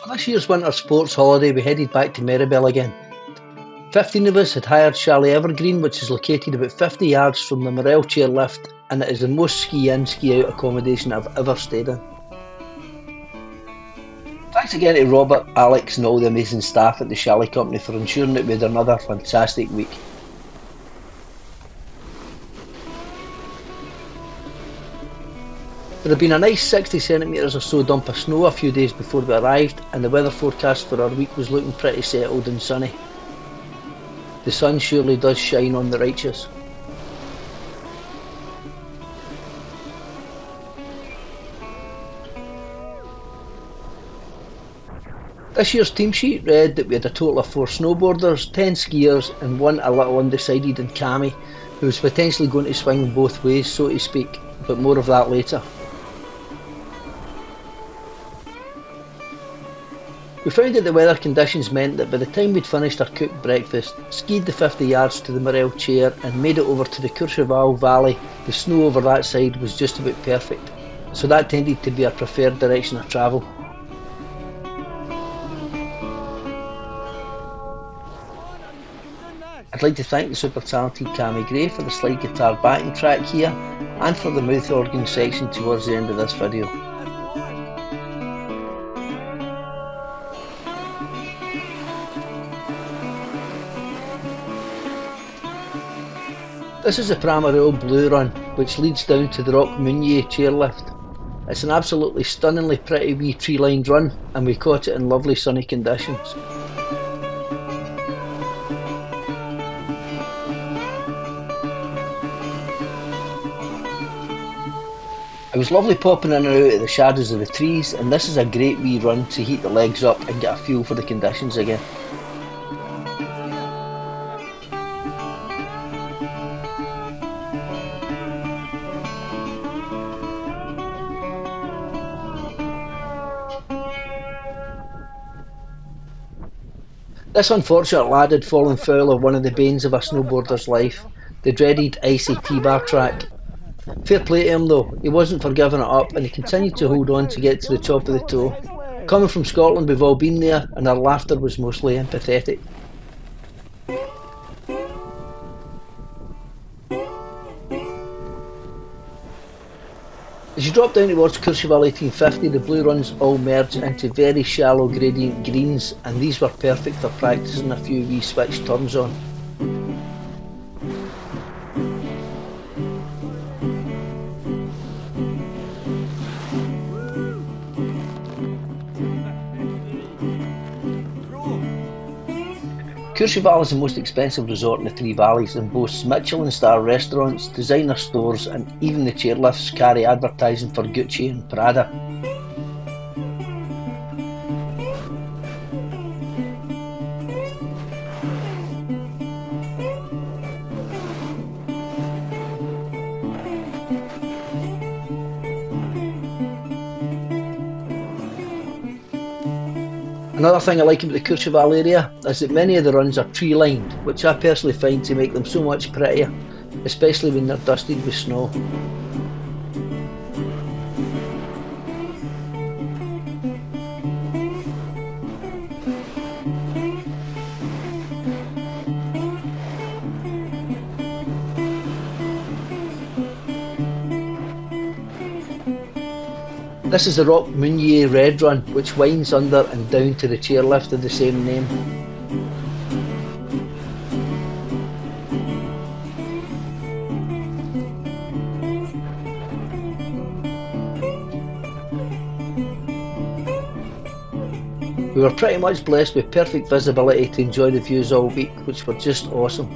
For this year's winter sports holiday, we headed back to Meribel again. 15 of us had hired Chalet Evergreen, which is located about 50 yards from the Morel chairlift, and it is the most ski-in, ski-out accommodation I've ever stayed in. Thanks again to Robert, Alex and all the amazing staff at the Chalet Company for ensuring that we had another fantastic week. There had been a nice 60 centimetres or so dump of snow a few days before we arrived, and the weather forecast for our week was looking pretty settled and sunny. The sun surely does shine on the righteous. This year's team sheet read that we had a total of 4 snowboarders, 10 skiers and one a little undecided in Cammy, who was potentially going to swing both ways, so to speak, but more of that later. We found that the weather conditions meant that by the time we'd finished our cooked breakfast, skied the 50 yards to the Morel chair and made it over to the Courcheval valley, the snow over that side was just about perfect, so that tended to be our preferred direction of travel. I'd like to thank the super talented Cammy Gray for the slide guitar backing track here, and for the mouth organ section towards the end of this video. This is the Morel Blue Run, which leads down to the Rock Meunier chairlift. It's an absolutely stunningly pretty wee tree-lined run, and we caught it in lovely sunny conditions. It was lovely popping in and out of the shadows of the trees, and this is a great wee run to heat the legs up and get a feel for the conditions again. This unfortunate lad had fallen foul of one of the banes of a snowboarder's life, the dreaded icy T-bar track. Fair play to him though, he wasn't for giving it up and he continued to hold on to get to the top of the toe. Coming from Scotland, we've all been there, and our laughter was mostly empathetic. As you drop down towards Courcheval 1850, the blue runs all merge into very shallow gradient greens, and these were perfect for practicing a few wee switch turns on. Courcheval is the most expensive resort in the Three Valleys and boasts Michelin-star restaurants, designer stores, and even the chairlifts carry advertising for Gucci and Prada. Another thing I like about the Courcheval area is that many of the runs are tree-lined, which I personally find to make them so much prettier, especially when they're dusted with snow. This is the Rock Meunier Red Run, which winds under and down to the chairlift of the same name. We were pretty much blessed with perfect visibility to enjoy the views all week, which were just awesome.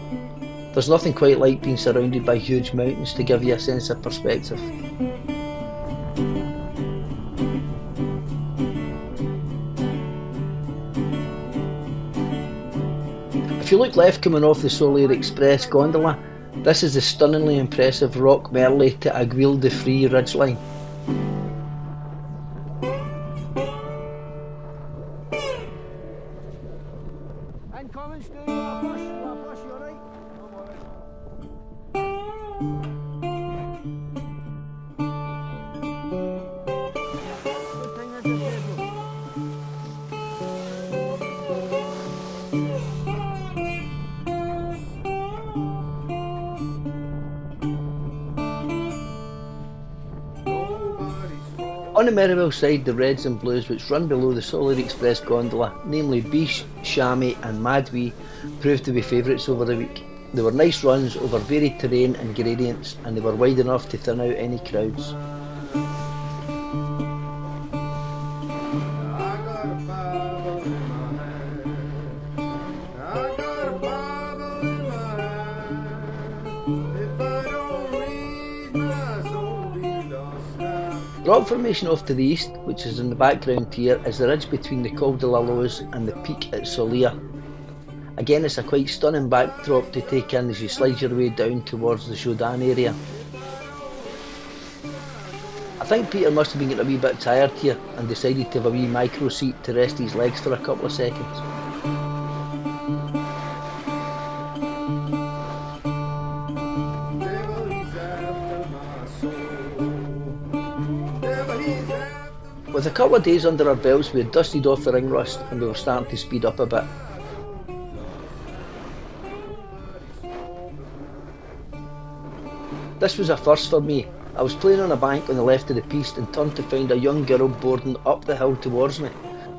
There's nothing quite like being surrounded by huge mountains to give you a sense of perspective. If you look left coming off the Soleil Express gondola, this is the stunningly impressive Rock Meriel to Aiguille de Frise ridgeline. On the Meribel side, the reds and blues which run below the Solar Express gondola, namely Biche, Chamois and Madwee, proved to be favourites over the week. They were nice runs over varied terrain and gradients, and they were wide enough to thin out any crowds. The rock formation off to the east, which is in the background here, is the ridge between the Col de la Loze and the peak at Solia. Again, it's a quite stunning backdrop to take in as you slide your way down towards the Jodin area. I think Peter must have been getting a wee bit tired here and decided to have a wee micro seat to rest his legs for a couple of seconds. With a couple of days under our belts, we had dusted off the ring rust and we were starting to speed up a bit. This was a first for me. I was playing on a bank on the left of the piste and turned to find a young girl boarding up the hill towards me.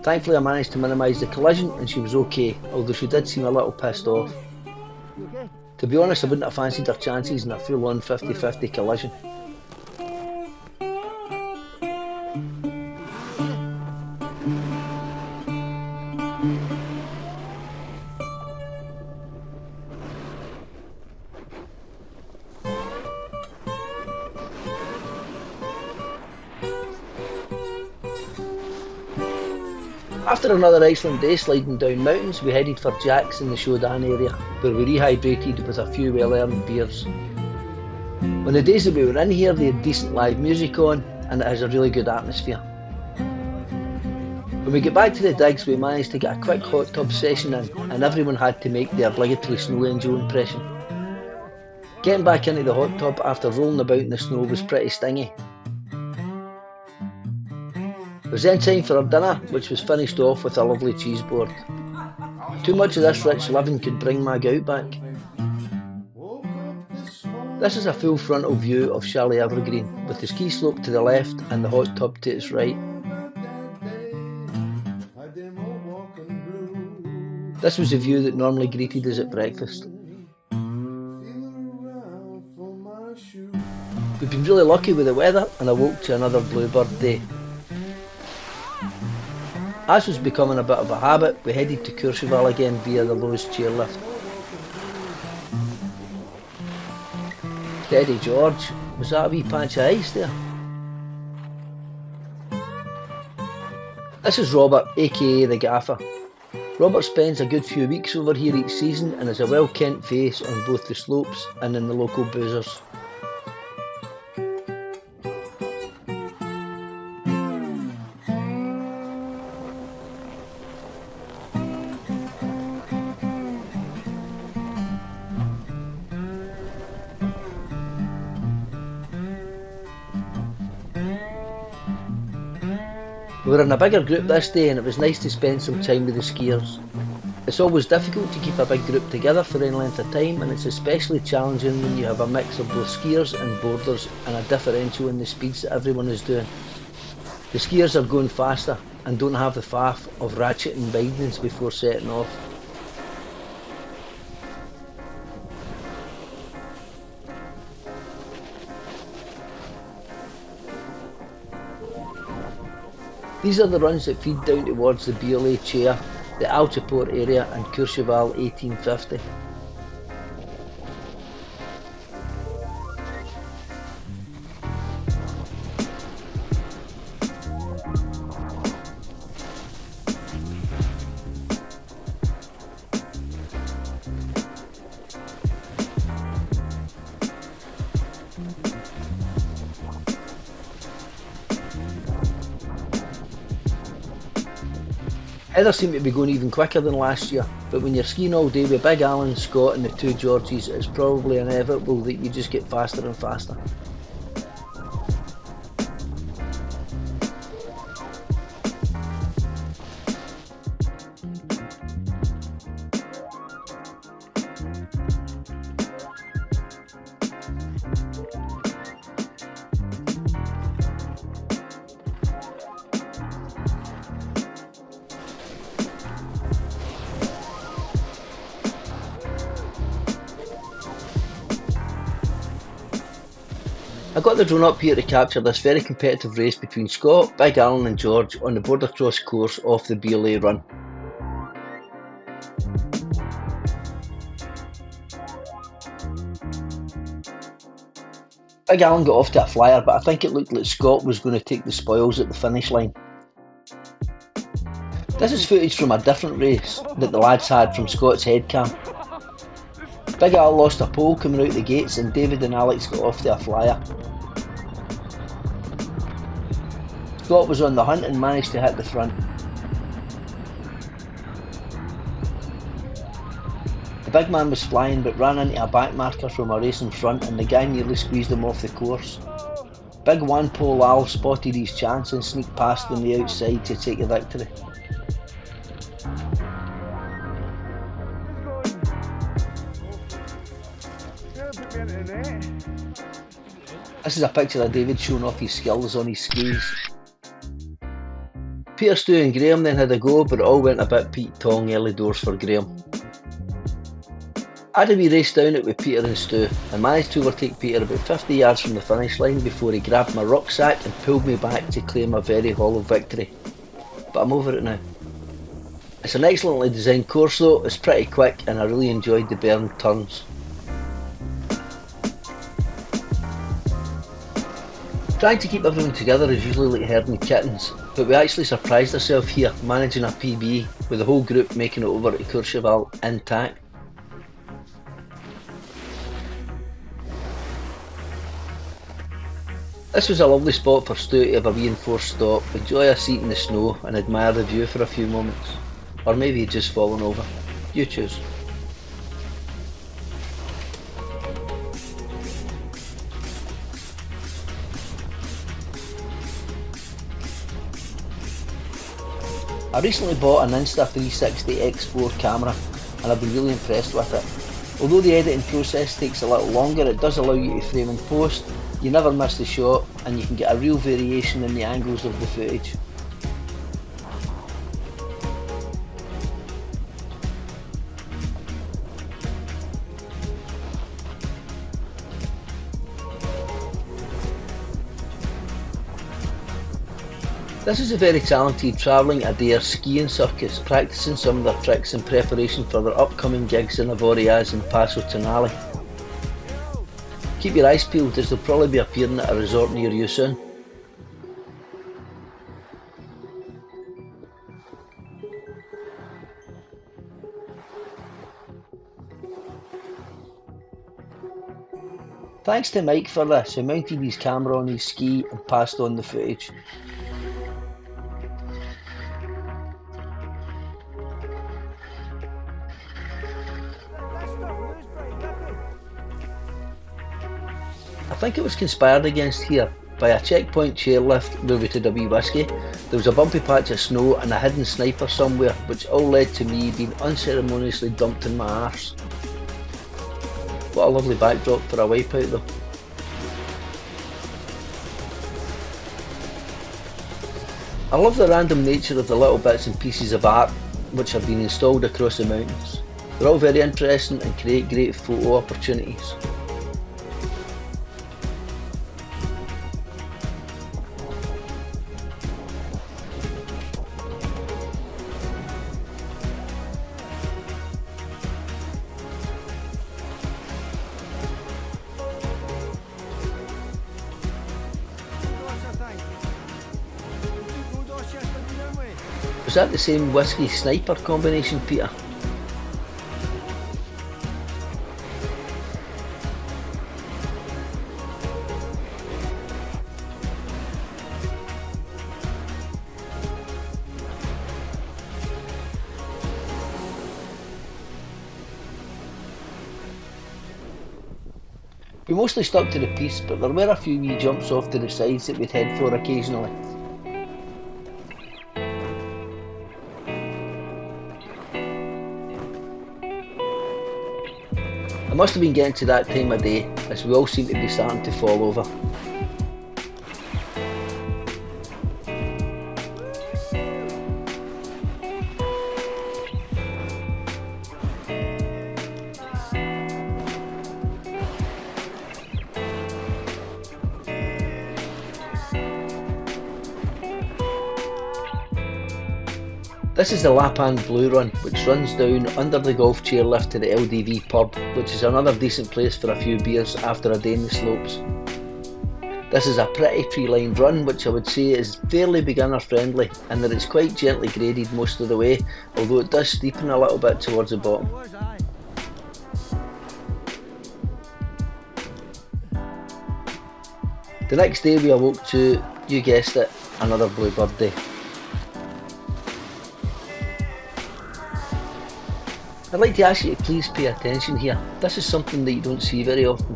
Thankfully I managed to minimise the collision and she was okay, although she did seem a little pissed off. To be honest, I wouldn't have fancied her chances in a full-on 50-50 collision. After another excellent day sliding down mountains, we headed for Jack's in the Jodin area, where we rehydrated with a few well-earned beers. On the days that we were in here, they had decent live music on, and it has a really good atmosphere. When we get back to the digs, we managed to get a quick hot tub session in, and everyone had to make the obligatory snow angel impression. Getting back into the hot tub after rolling about in the snow was pretty stingy. It was then time for our dinner, which was finished off with a lovely cheese board. Too much of this rich living could bring my gout back. This is a full frontal view of Chalet Evergreen, with the ski slope to the left and the hot tub to its right. This was the view that normally greeted us at breakfast. We've been really lucky with the weather and awoke to another bluebird day. As was becoming a bit of a habit, we headed to Courcheval again via the Loze chairlift. Steady George, was that a wee patch of ice there? This is Robert, aka the Gaffer. Robert spends a good few weeks over here each season and has a well-kent face on both the slopes and in the local boozers. We were in a bigger group this day and it was nice to spend some time with the skiers. It's always difficult to keep a big group together for any length of time, and it's especially challenging when you have a mix of both skiers and boarders and a differential in the speeds that everyone is doing. The skiers are going faster and don't have the faff of ratcheting bindings before setting off. These are the runs that feed down towards the Biolay Chair, the Altiport area and Courcheval 1850. Heather seemed to be going even quicker than last year, but when you're skiing all day with Big Alan, Scott and the two Georges, it's probably inevitable that you just get faster and faster. I got the drone up here to capture this very competitive race between Scott, Big Alan and George on the border cross course off the BLA run. Big Alan got off to a flyer, but I think it looked like Scott was going to take the spoils at the finish line. This is footage from a different race that the lads had from Scott's head cam. Big Al lost a pole coming out the gates and David and Alex got off to a flyer. Scott was on the hunt and managed to hit the front. The big man was flying but ran into a back marker from a race in front and the guy nearly squeezed him off the course. Big one pole Al spotted his chance and sneaked past on the outside to take the victory. This is a picture of David showing off his skills on his skis. Peter, Stu and Graham then had a go, but it all went a bit Pete Tong early doors for Graham. I had a wee race down it with Peter and Stu and managed to overtake Peter about 50 yards from the finish line before he grabbed my rucksack and pulled me back to claim a very hollow victory. But I'm over it now. It's an excellently designed course though, it's pretty quick and I really enjoyed the burned turns. Trying to keep everyone together is usually like herding kittens, but we actually surprised ourselves here managing a PB with the whole group making it over to Courcheval intact. This was a lovely spot for Stu to have a reinforced stop, enjoy a seat in the snow and admire the view for a few moments. Or maybe he'd just fallen over. You choose. I recently bought an Insta 360 X4 camera and I've been really impressed with it. Although the editing process takes a little longer, it does allow you to frame in post, you never miss the shot and you can get a real variation in the angles of the footage. This is a very talented travelling Adair skiing circus, practising some of their tricks in preparation for their upcoming gigs in Avoriaz and Passo Tonale. Keep your eyes peeled as they'll probably be appearing at a resort near you soon. Thanks to Mike for this, who mounted his camera on his ski and passed on the footage. I think it was conspired against here by a checkpoint chairlift movie to W Whiskey. There was a bumpy patch of snow and a hidden sniper somewhere, which all led to me being unceremoniously dumped in my arse. What a lovely backdrop for a wipeout though. I love the random nature of the little bits and pieces of art which have been installed across the mountains. They're all very interesting and create great photo opportunities. Was that the same whiskey sniper combination, Peter? We mostly stuck to the piste, but there were a few wee jumps off to the sides that we'd head for occasionally. It must have been getting to that time of day, as we all seem to be starting to fall over. This is the Lapand Blue Run, which runs down under the golf chairlift to the LDV pub, which is another decent place for a few beers after a day in the slopes. This is a pretty tree-lined run, which I would say is fairly beginner friendly, and that it's quite gently graded most of the way, although it does steepen a little bit towards the bottom. The next day we awoke to, you guessed it, another bluebird day. I'd like to ask you to please pay attention here. This is something that you don't see very often.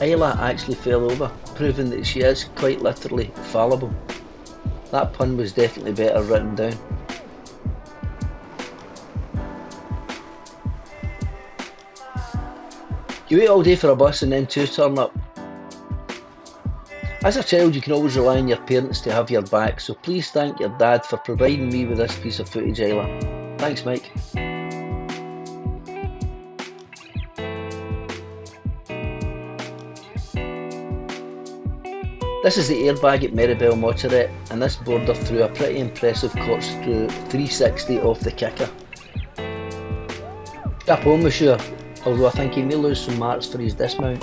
Isla actually fell over, proving that she is quite literally fallible. That pun was definitely better written down. You wait all day for a bus and then two turn up. As a child, you can always rely on your parents to have your back, so please thank your dad for providing me with this piece of footage, Isla. Thanks, Mike. This is the airbag at Meribel Motorette, and this boarder threw a pretty impressive corkscrew 360 off the kicker. Chapeau, monsieur, although I think he may lose some marks for his dismount.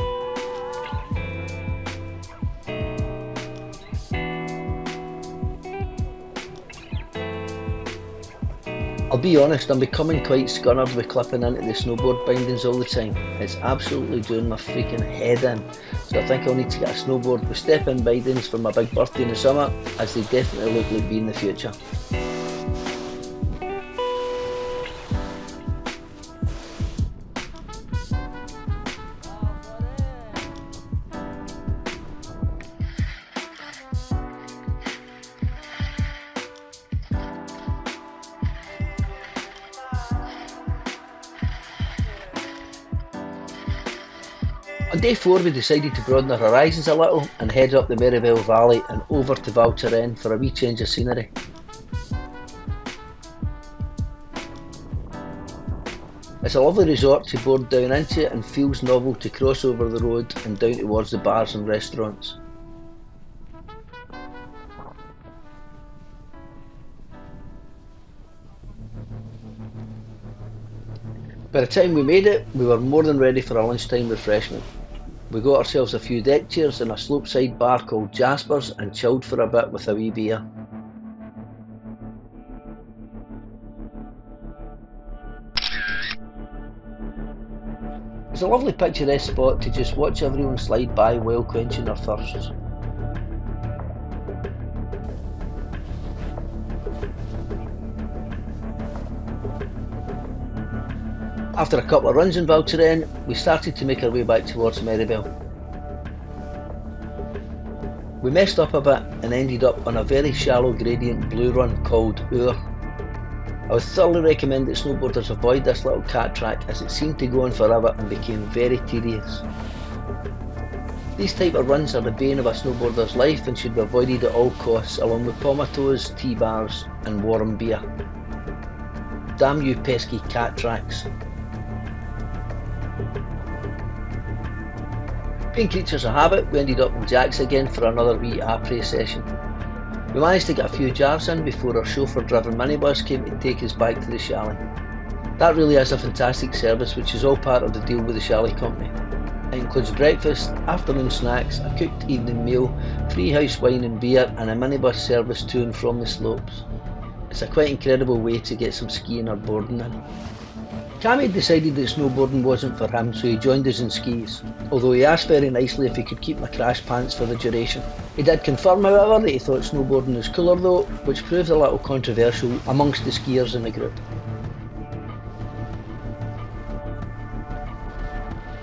I'll be honest, I'm becoming quite scunnered with clipping into the snowboard bindings all the time. It's absolutely doing my freaking head in. So I think I'll need to get a snowboard with step-in bindings for my big birthday in the summer, as they definitely look like me in the future. On day 4 we decided to broaden our horizons a little and head up the Meribel Valley and over to Val Thorens for a wee change of scenery. It's a lovely resort to board down into and feels novel to cross over the road and down towards the bars and restaurants. By the time we made it, we were more than ready for a lunchtime refreshment. We got ourselves a few deck chairs in a slopeside bar called Jasper's and chilled for a bit with a wee beer. It's a lovely picturesque spot to just watch everyone slide by while quenching their thirsts. After a couple of runs in Val Thorens, we started to make our way back towards Meribel. We messed up a bit and ended up on a very shallow gradient blue run called Ur. I would thoroughly recommend that snowboarders avoid this little cat track, as it seemed to go on forever and became very tedious. These type of runs are the bane of a snowboarder's life and should be avoided at all costs, along with pomatos, tea bars and warm beer. Damn you pesky cat tracks. Being creatures of habit, we ended up in Jack's again for another wee après session. We managed to get a few jars in before our chauffeur-driven minibus came to take us back to the chalet. That really is a fantastic service, which is all part of the deal with the chalet company. It includes breakfast, afternoon snacks, a cooked evening meal, free house wine and beer, and a minibus service to and from the slopes. It's a quite incredible way to get some skiing or boarding in. Cammy decided that snowboarding wasn't for him, so he joined us in skis, although he asked very nicely if he could keep my crash pants for the duration. He did confirm, however, that he thought snowboarding was cooler though, which proved a little controversial amongst the skiers in the group.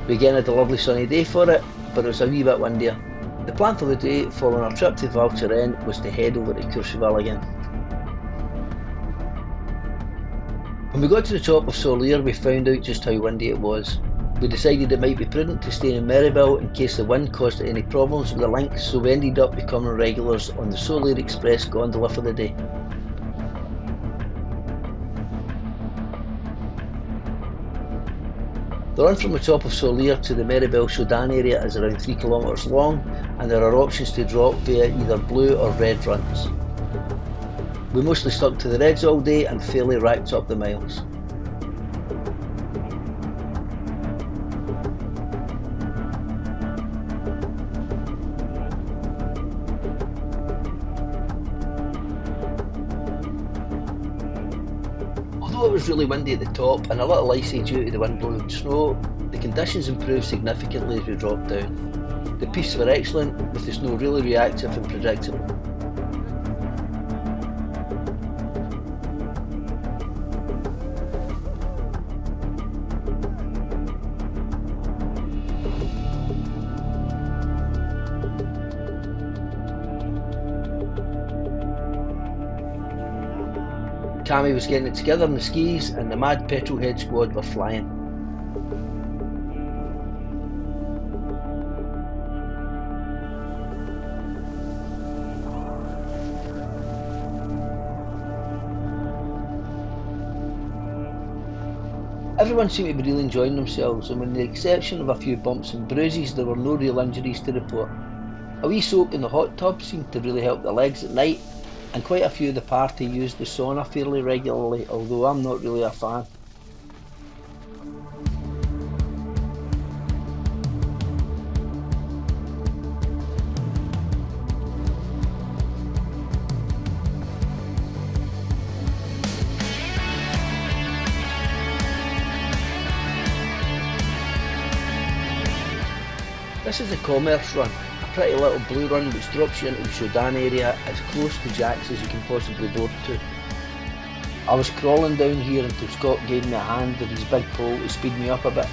We again had a lovely sunny day for it, but it was a wee bit windier. The plan for the day, following our trip to Val Thorens, was to head over to Courcheval again. When we got to the top of Solier, we found out just how windy it was. We decided it might be prudent to stay in Meribel in case the wind caused any problems with the link, so we ended up becoming regulars on the Solier Express gondola for the day. The run from the top of Solier to the Meribel Shodan area is around 3 kilometres long, and there are options to drop via either blue or red runs. We mostly stuck to the reds all day and fairly racked up the miles. Although it was really windy at the top and a little icy due to the wind blowing snow, the conditions improved significantly as we dropped down. The pistes were excellent, with the snow really reactive and predictable. Cammy was getting it together on the skis and the mad petrolhead squad were flying. Everyone seemed to be really enjoying themselves, and with the exception of a few bumps and bruises, there were no real injuries to report. A wee soak in the hot tub seemed to really help the legs at night, and quite a few of the party used the sauna fairly regularly, although I'm not really a fan. This is the Commerce Run, a pretty little blue run which drops you into the Shodan area as close to Jack's as you can possibly board to. I was crawling down here until Scott gave me a hand with his big pole to speed me up a bit.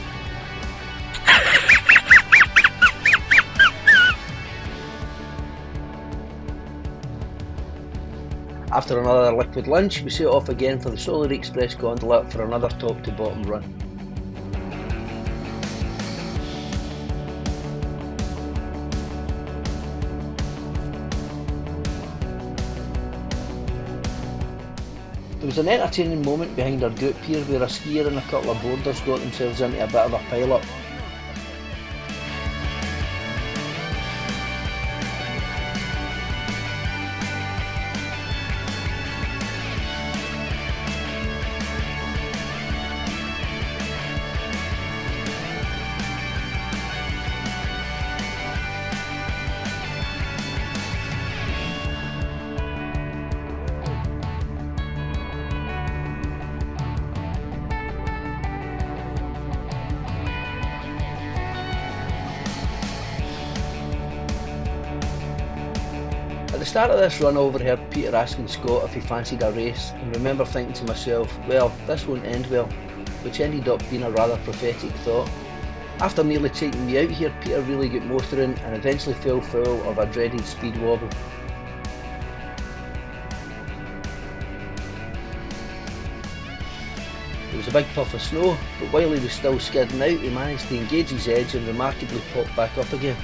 After another liquid lunch, we set off again for the Solar Express gondola for another top to bottom run. There was an entertaining moment behind our group here where a skier and a couple of boarders got themselves into a bit of a pile-up. At the start of this run I overheard Peter asking Scott if he fancied a race, and remember thinking to myself, well, this won't end well, which ended up being a rather prophetic thought. After nearly taking me out here, Peter really got motoring and eventually fell foul of a dreaded speed wobble. There was a big puff of snow, but while he was still skidding out, he managed to engage his edge and remarkably pop back up again.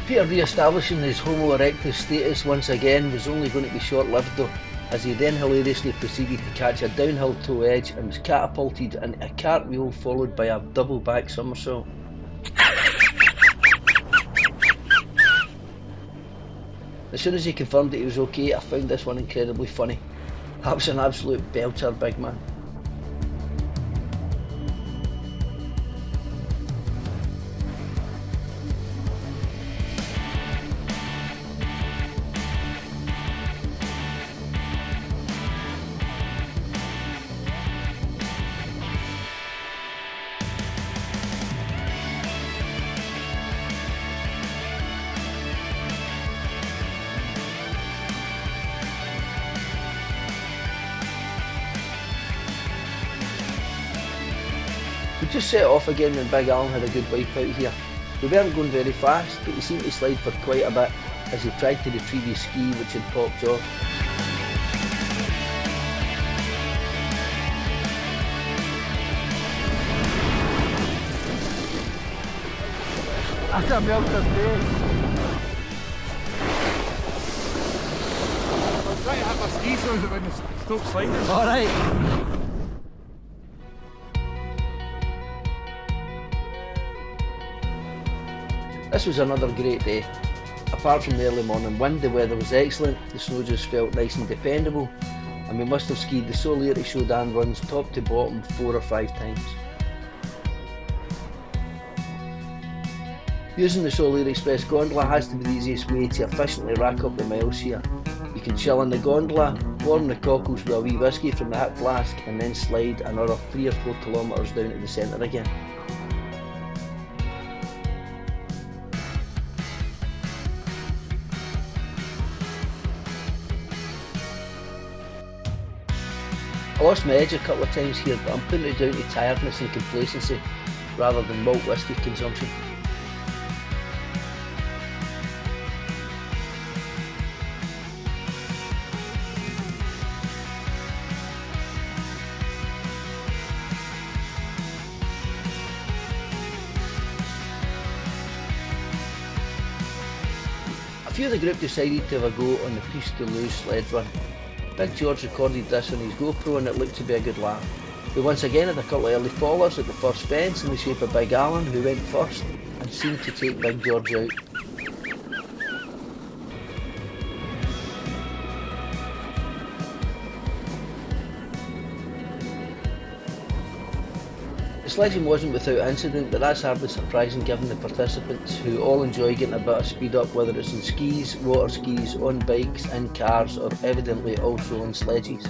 Peter re-establishing his Homo erectus status once again was only going to be short-lived though, as he then hilariously proceeded to catch a downhill toe edge and was catapulted into a cartwheel followed by a double back somersault. As soon as he confirmed that he was okay, I found this one incredibly funny. That was an absolute belter, big man. We just set off again when Big Alan had a good wipeout here. We weren't going very fast, but he seemed to slide for quite a bit as he tried to retrieve his ski which had popped off. That's a melted day. I'm trying to have my skis on when it stops sliding. Alright. This was another great day. Apart from the early morning wind, the weather was excellent, the snow just felt nice and dependable, and we must have skied the Soleil Shodan runs top to bottom 4 or 5 times. Using the Soleil Express gondola has to be the easiest way to efficiently rack up the miles here. You can chill in the gondola, warm the cockles with a wee whisky from the hip flask, and then slide another 3 or 4 kilometres down to the centre again. I lost my edge a couple of times here, but I'm putting it down to tiredness and complacency rather than malt whisky consumption. A few of the group decided to have a go on the Piste de Luz sled run. Big George recorded this on his GoPro and it looked to be a good laugh. We once again had a couple of early followers at the first fence in the shape of Big Alan, who went first and seemed to take Big George out. The sledging wasn't without incident, but that's hardly surprising given the participants who all enjoy getting a bit of speed up, whether it's in skis, water skis, on bikes, in cars, or evidently also on sledges.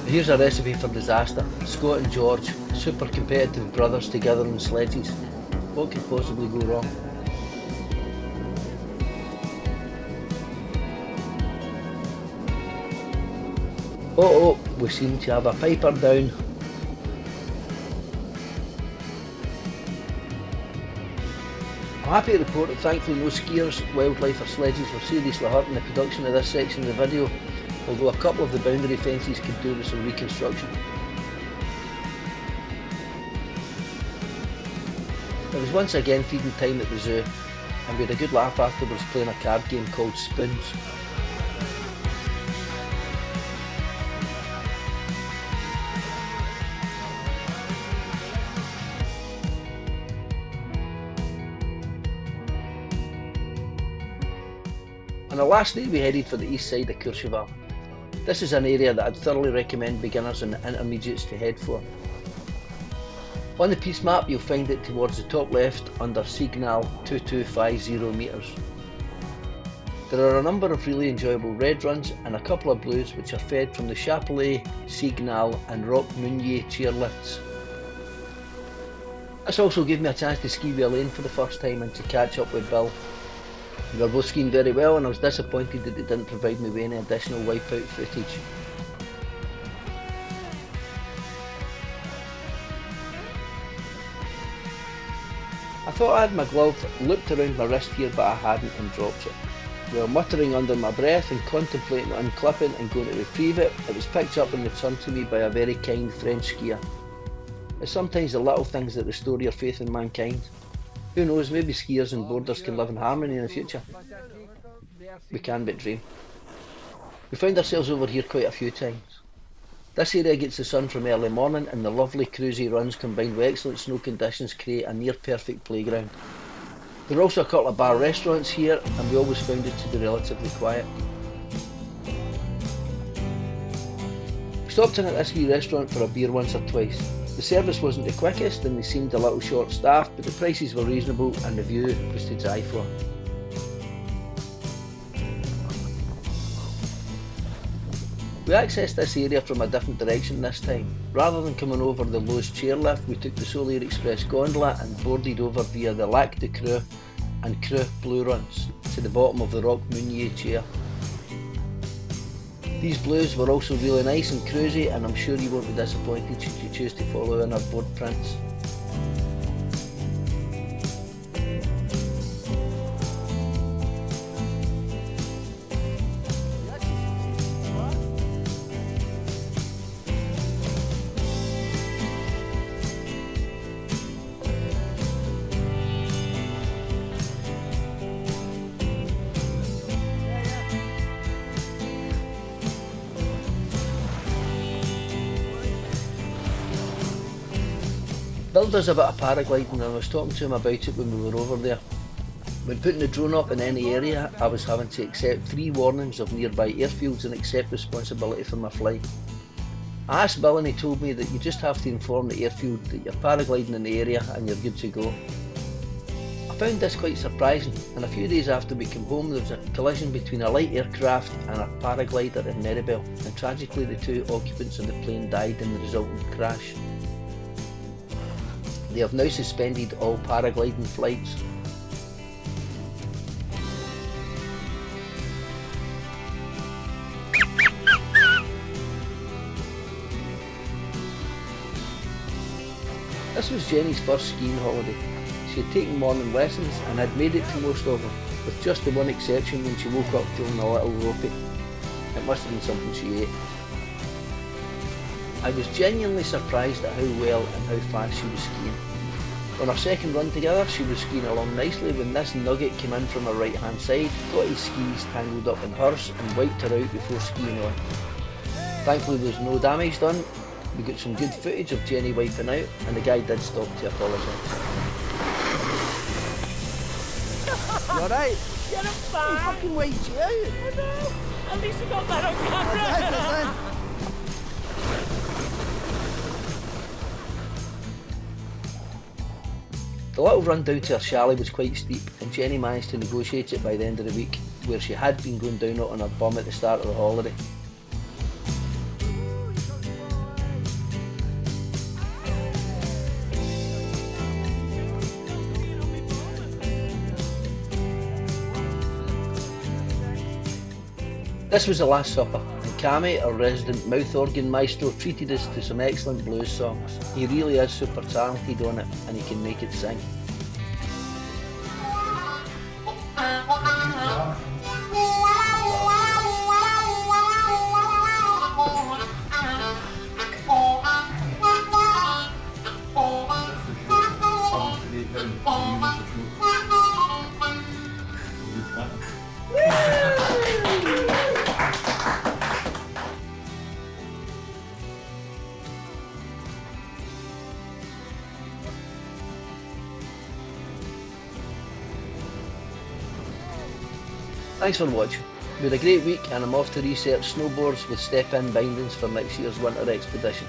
Here's a recipe for disaster. Scott and George, super competitive brothers together on sledges. What could possibly go wrong? Oh, we seem to have a piper down. I'm happy to report that thankfully no skiers, wildlife or sledges were seriously hurt in the production of this section of the video, although a couple of the boundary fences could do with some reconstruction. It was once again feeding time at the zoo, and we had a good laugh afterwards playing a card game called Spoons. On the last day we headed for the east side of Courcheval. This is an area that I'd thoroughly recommend beginners and intermediates to head for. On the piste map you'll find it towards the top left under Signal 2250 metres. There are a number of really enjoyable red runs and a couple of blues which are fed from the Chalet, Signal and Roc Meunier chairlifts. This also gave me a chance to ski with Elaine for the first time and to catch up with Bill. We were both skiing very well and I was disappointed that they didn't provide me with any additional wipeout footage. I thought I had my glove looped around my wrist here but I hadn't and dropped it. While muttering under my breath and contemplating unclipping and going to retrieve it, it was picked up and returned to me by a very kind French skier. It's sometimes the little things that restore your faith in mankind. Who knows, maybe skiers and boarders can live in harmony in the future. We can but dream. We found ourselves over here quite a few times. This area gets the sun from early morning and the lovely cruisy runs combined with excellent snow conditions create a near perfect playground. There are also a couple of bar restaurants here and we always found it to be relatively quiet. We stopped in at this wee restaurant for a beer once or twice. The service wasn't the quickest and they seemed a little short staffed, but the prices were reasonable and the view was to die for. We accessed this area from a different direction this time. Rather than coming over the Lowe's chairlift, we took the Soleil Express gondola and boarded over via the Lac de Creux and Creux Blue runs to the bottom of the Roc Meunier chair. These blues were also really nice and cruisy and I'm sure you won't be disappointed should you choose to follow in our board prints. Bill does a bit of paragliding and I was talking to him about it when we were over there. When putting the drone up in any area, I was having to accept 3 warnings of nearby airfields and accept responsibility for my flight. I asked Bill and he told me that you just have to inform the airfield that you're paragliding in the area and you're good to go. I found this quite surprising, and a few days after we came home there was a collision between a light aircraft and a paraglider in Meribel, and tragically the 2 occupants of the plane died in the resultant crash. They have now suspended all paragliding flights. This was Jenny's first skiing holiday. She had taken morning lessons and had made it to most of them, with just the one exception when she woke up feeling a little ropey. It must have been something she ate. I was genuinely surprised at how well and how fast she was skiing. On our second run together, she was skiing along nicely when this nugget came in from her right hand side, got his skis tangled up in hers and wiped her out before skiing on. Thankfully there was no damage done. We got some good footage of Jenny wiping out and the guy did stop to apologise. You alright? Get him He back! fucking wiped you out. I know! At least I got that on camera! The little run down to her chalet was quite steep and Jenny managed to negotiate it by the end of the week, where she had been going down it on her bum at the start of the holiday. This was the Last Supper, and Cammy, our resident mouth organ maestro, treated us to some excellent blues songs. He really is super talented on it, and he can make it sing. Thanks for watching. We had a great week and I'm off to research snowboards with step-in bindings for next year's winter expedition.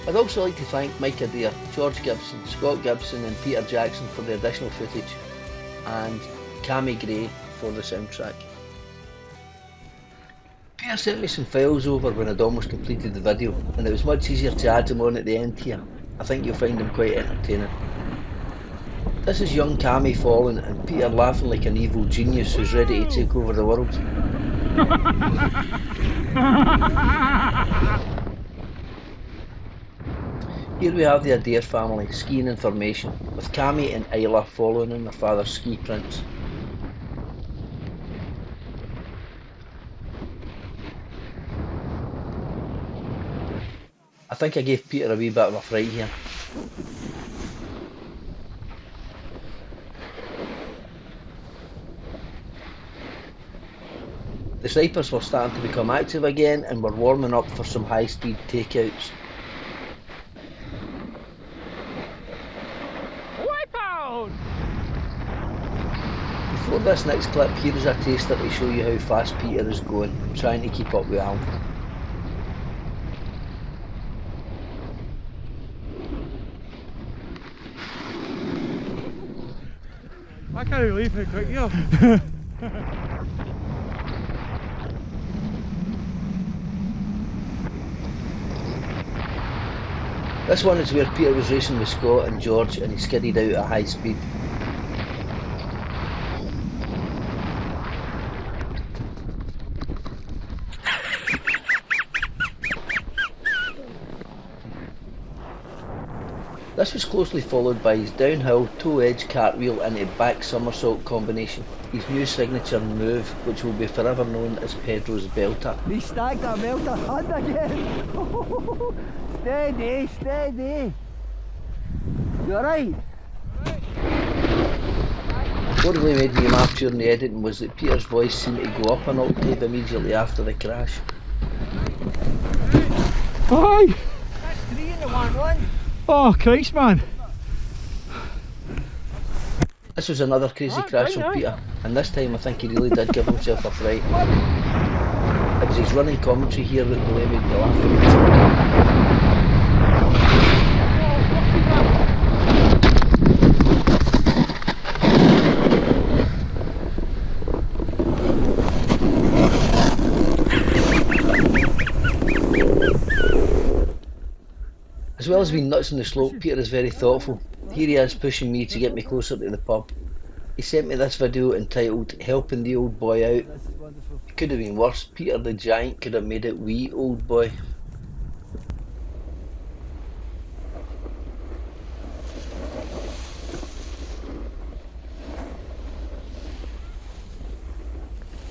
I'd also like to thank Mike Adair, George Gibson, Scott Gibson and Peter Jackson for the additional footage, and Cammy Gray for the soundtrack. Peter sent me some files over when I'd almost completed the video, and it was much easier to add them on at the end here. I think you'll find them quite entertaining. This is young Cammy falling and Peter laughing like an evil genius who's ready to take over the world. Here we have the Adair family skiing in formation, with Cammy and Isla following in their father's ski prints. I think I gave Peter a wee bit of a fright here. The snipers were starting to become active again and were warming up for some high-speed takeouts. Wipeout! Before this next clip, here is a taster to show you how fast Peter is going, trying to keep up with Al. I can't believe how quick you are. This one is where Peter was racing with Scott and George and he skidded out at high speed. This was closely followed by his downhill toe edge cartwheel into back somersault combination, his new signature move which will be forever known as Pedro's belter. He stacked that melter hard again. Steady, steady. You alright? What really made me laugh during the editing was that Peter's voice seemed to go up an octave immediately after the crash. Aye! That's 3 in the 1 run. Oh Christ man! This was another crazy crash from Peter, and this time I think he really did give himself a fright. It was his running commentary here that really made me laugh. As well as being nuts on the slope, Peter is very thoughtful. Here he is pushing me to get me closer to the pub. He sent me this video entitled "Helping the Old Boy Out." This is wonderful. It could have been worse. Peter the Giant could have made it wee old boy.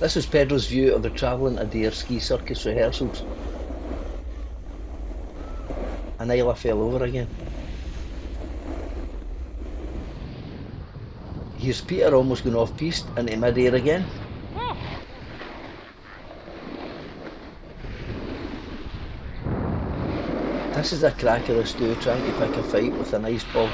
This was Pedro's view of the travelling Adair ski circus rehearsals. And Isla fell over again. Here's Peter almost going off piste into mid-air again. This is a crack of the stew trying to pick a fight with an ice ball.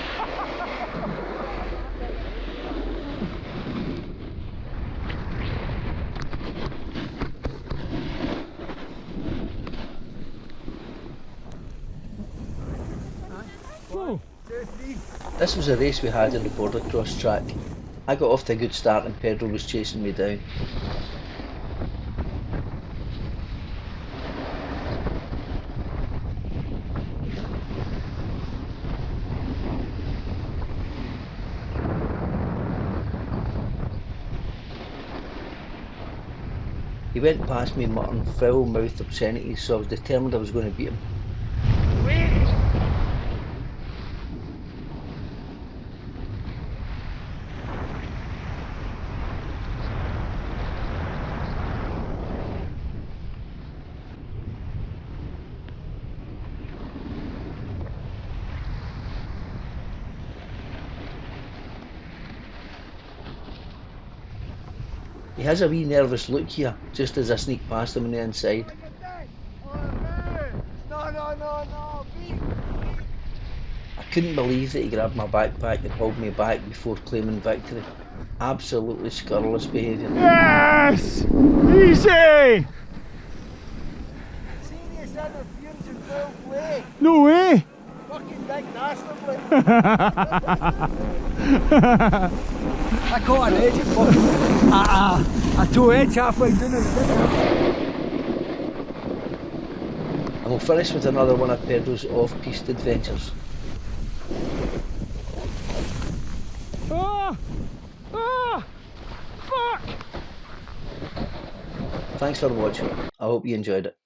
This was a race we had in the border cross track. I got off to a good start and Pedro was chasing me down. He went past me muttering foul-mouthed obscenities, so I was determined I was going to beat him. He has a wee nervous look here, just as I sneak past him on the inside. No, I couldn't believe that he grabbed my backpack and hauled me back before claiming victory. Absolutely scurrilous behaviour. Yes! Easy! Serious interference in foul play. No way! Fucking big dastardly. I caught an edge at fucking a toe edge halfway down the And we'll finish with another one of Pedro's off-piste adventures. Thanks for watching. I hope you enjoyed it.